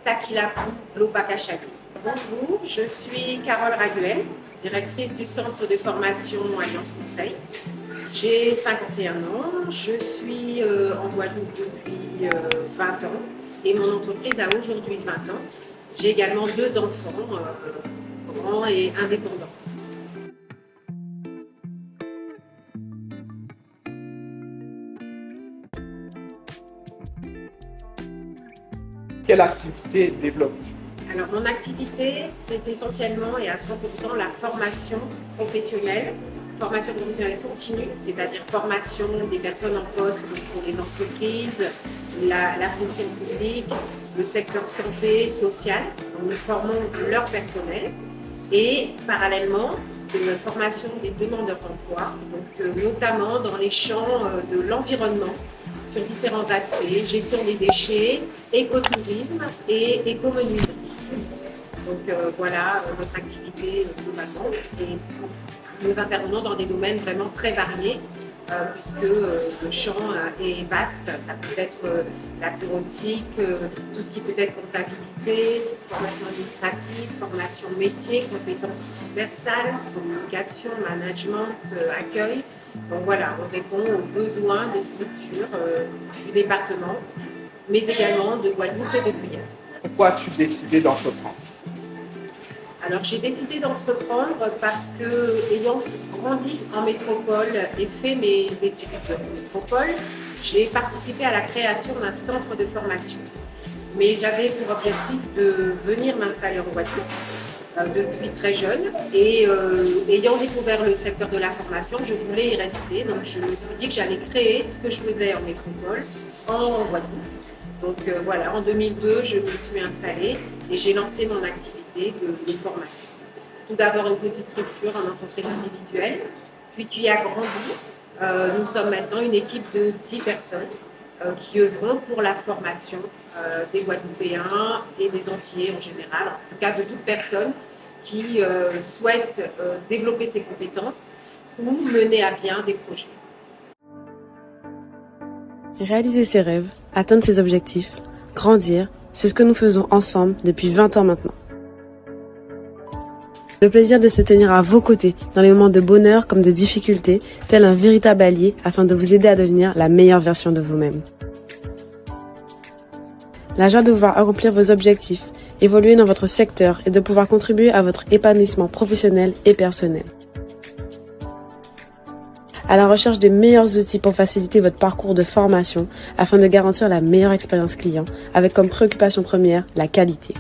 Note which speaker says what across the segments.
Speaker 1: Sakilapou, Lopakachali. Bonjour, je suis Carole Raguel, directrice du centre de formation Alliance Conseil. J'ai 51 ans, je suis en Guadeloupe depuis 20 ans et mon entreprise a aujourd'hui 20 ans. J'ai également 2 enfants, grands et indépendants.
Speaker 2: Quelle activité développes-tu?
Speaker 1: Alors, mon activité, c'est essentiellement et à 100% la formation professionnelle continue, c'est-à-dire formation des personnes en poste pour les entreprises, la fonction publique, le secteur santé, social. Nous formons leur personnel et parallèlement de la formation des demandeurs d'emploi, donc, notamment dans les champs de l'environnement, sur différents aspects, gestion des déchets, écotourisme et écomenuiserie. Donc voilà notre activité globalement. Et nous intervenons dans des domaines vraiment très variés, puisque le champ est vaste. Ça peut être la bureautique, tout ce qui peut être comptabilité, formation administrative, formation métier, compétences transversales, communication, management, accueil. Donc voilà, on répond aux besoins des structures du département, mais également de Guadeloupe et de Guyane.
Speaker 2: Pourquoi as-tu décidé d'entreprendre?
Speaker 1: Alors j'ai décidé d'entreprendre parce que, ayant grandi en métropole et fait mes études en métropole, j'ai participé à la création d'un centre de formation. Mais j'avais pour objectif de venir m'installer en Guadeloupe depuis très jeune et ayant découvert le secteur de la formation, je voulais y rester. Donc je me suis dit que j'allais créer ce que je faisais en métropole en Guadeloupe. Donc voilà, en 2002, je me suis installée et j'ai lancé mon activité de formation. Tout d'abord une petite structure en entreprise individuelle, puis qui a grandi. Nous sommes maintenant une équipe de 10 personnes qui œuvront pour la formation des Guadeloupéens et des Antillais en général, en tout cas de toute personne qui souhaite développer ses compétences ou mener à bien des projets.
Speaker 3: Réaliser ses rêves, atteindre ses objectifs, grandir, c'est ce que nous faisons ensemble depuis 20 ans maintenant. Le plaisir de se tenir à vos côtés dans les moments de bonheur comme de difficultés, tel un véritable allié afin de vous aider à devenir la meilleure version de vous-même. La joie de pouvoir accomplir vos objectifs, évoluer dans votre secteur et de pouvoir contribuer à votre épanouissement professionnel et personnel. À la recherche des meilleurs outils pour faciliter votre parcours de formation afin de garantir la meilleure expérience client avec comme préoccupation première la qualité.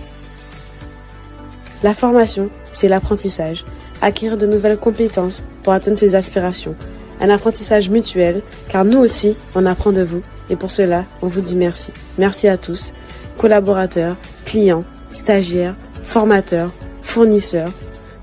Speaker 3: La formation, c'est l'apprentissage, acquérir de nouvelles compétences pour atteindre ses aspirations. Un apprentissage mutuel, car nous aussi, on apprend de vous et pour cela, on vous dit merci. Merci à tous, collaborateurs, clients, stagiaires, formateurs, fournisseurs,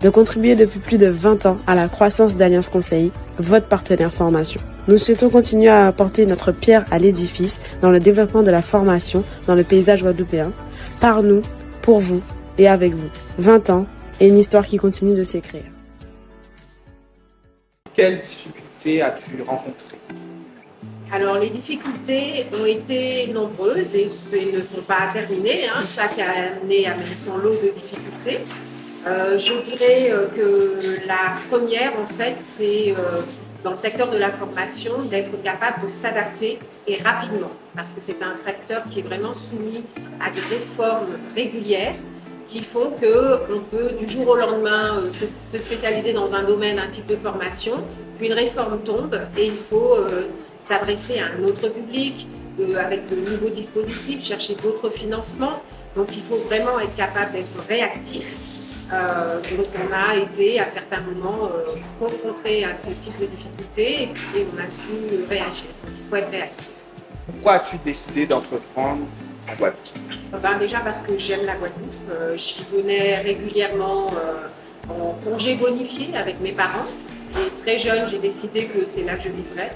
Speaker 3: de contribuer depuis plus de 20 ans à la croissance d'Alliance Conseil, votre partenaire formation. Nous souhaitons continuer à apporter notre pierre à l'édifice dans le développement de la formation dans le paysage guadeloupéen, par nous, pour vous et avec vous. 20 ans et une histoire qui continue de s'écrire.
Speaker 2: Quelles difficultés as-tu rencontrées?
Speaker 1: Alors les difficultés ont été nombreuses et ne sont pas terminées. Chaque année amène son lot de difficultés. Je dirais que la première, en fait, c'est dans le secteur de la formation d'être capable de s'adapter et rapidement, parce que c'est un secteur qui est vraiment soumis à des réformes régulières qui font qu'on peut du jour au lendemain se spécialiser dans un domaine, un type de formation, puis une réforme tombe et il faut s'adresser à un autre public avec de nouveaux dispositifs, chercher d'autres financements. Donc il faut vraiment être capable d'être réactif. Donc on a été à certains moments confrontés à ce type de difficultés et on a su réagir. Donc, il faut être réactif.
Speaker 2: Pourquoi as-tu décidé d'entreprendre en Guadeloupe?
Speaker 1: Déjà parce que j'aime la Guadeloupe. J'y venais régulièrement en congé bonifié avec mes parents. Et très jeune, j'ai décidé que c'est là que je vivrais.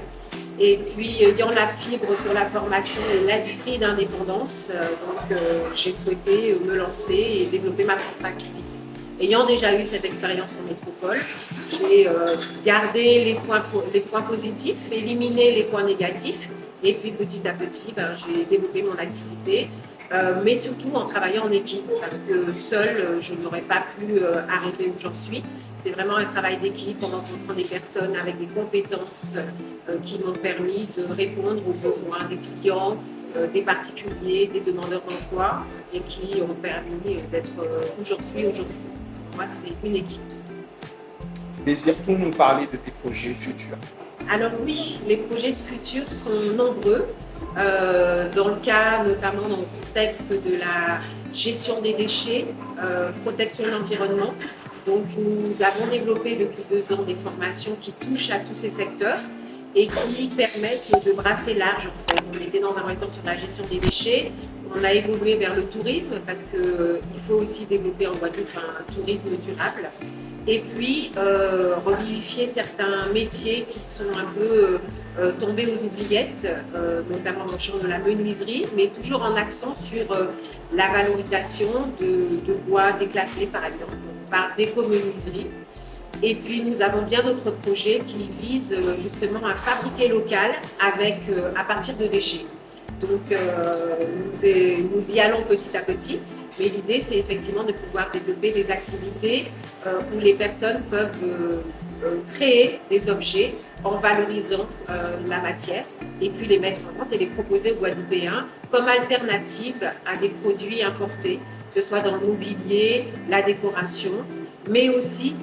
Speaker 1: Et puis, ayant la fibre pour la formation et l'esprit d'indépendance, j'ai souhaité me lancer et développer ma propre activité. Ayant déjà eu cette expérience en métropole, j'ai gardé les points positifs, éliminé les points négatifs. Et puis petit à petit, j'ai développé mon activité mais surtout en travaillant en équipe, parce que seule, je n'aurais pas pu arriver où j'en suis. C'est vraiment un travail d'équipe en rencontrant des personnes avec des compétences qui m'ont permis de répondre aux besoins des clients, des particuliers, des demandeurs d'emploi et qui ont permis d'être où j'en suis aujourd'hui. Pour moi, c'est une équipe.
Speaker 2: Désires-t-on nous parler de tes projets futurs?
Speaker 1: Alors oui, les projets futurs sont nombreux. Dans le cas, notamment dans le contexte de la gestion des déchets, protection de l'environnement. Donc nous avons développé depuis 2 ans des formations qui touchent à tous ces secteurs et qui permettent de brasser large en fait. On était dans un premier temps sur la gestion des déchets, on a évolué vers le tourisme parce qu'il faut aussi développer en Guadeloupe un tourisme durable. Et puis revivifier certains métiers qui sont un peu tombés aux oubliettes, notamment dans le champ de la menuiserie, mais toujours en accent sur la valorisation de bois déclassés par exemple. On parle d'éco-menuiserie. Et puis nous avons bien d'autres projets qui visent justement à fabriquer local à partir de déchets. Donc nous y allons petit à petit. Mais l'idée, c'est effectivement de pouvoir développer des activités où les personnes peuvent créer des objets en valorisant la matière et puis les mettre en vente et les proposer aux Guadeloupéens comme alternative à des produits importés, que ce soit dans le mobilier, la décoration, mais aussi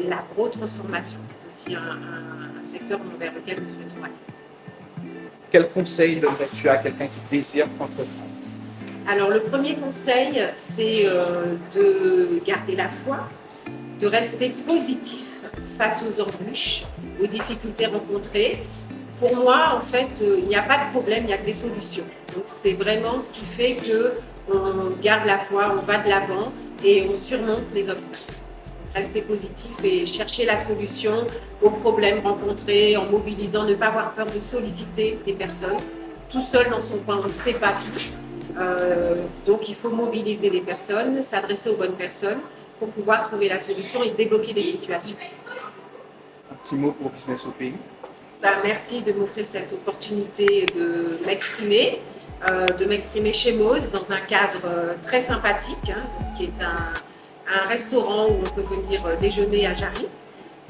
Speaker 1: l'agro-transformation. C'est aussi un secteur vers lequel nous souhaitons aller.
Speaker 2: Quel conseil donnerais-tu à quelqu'un qui désire entreprendre?
Speaker 1: Alors le premier conseil, c'est de garder la foi, de rester positif face aux embûches, aux difficultés rencontrées. Pour moi, en fait, il n'y a pas de problème, il n'y a que des solutions. Donc c'est vraiment ce qui fait qu'on garde la foi, on va de l'avant et on surmonte les obstacles. Rester positif et chercher la solution aux problèmes rencontrés en mobilisant, ne pas avoir peur de solliciter des personnes. Tout seul dans son coin, on ne sait pas tout. Donc il faut mobiliser les personnes, s'adresser aux bonnes personnes pour pouvoir trouver la solution et débloquer des situations.
Speaker 2: Un petit mot pour Business au pays.
Speaker 1: Merci de m'offrir cette opportunité de m'exprimer chez Mose dans un cadre très sympathique, qui est un restaurant où on peut venir déjeuner à Jarry.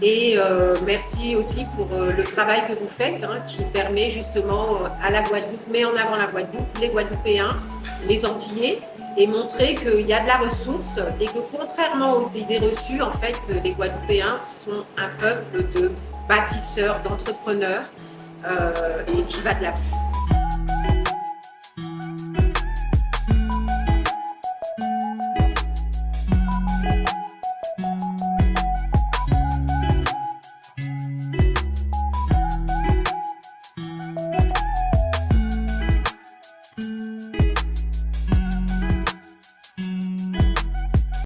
Speaker 1: Et merci aussi pour le travail que vous faites, qui permet justement à la Guadeloupe, met en avant la Guadeloupe, les Guadeloupéens, les Antillais, et montrer qu'il y a de la ressource et que contrairement aux idées reçues, en fait, les Guadeloupéens sont un peuple de bâtisseurs, d'entrepreneurs et qui va de l'avant.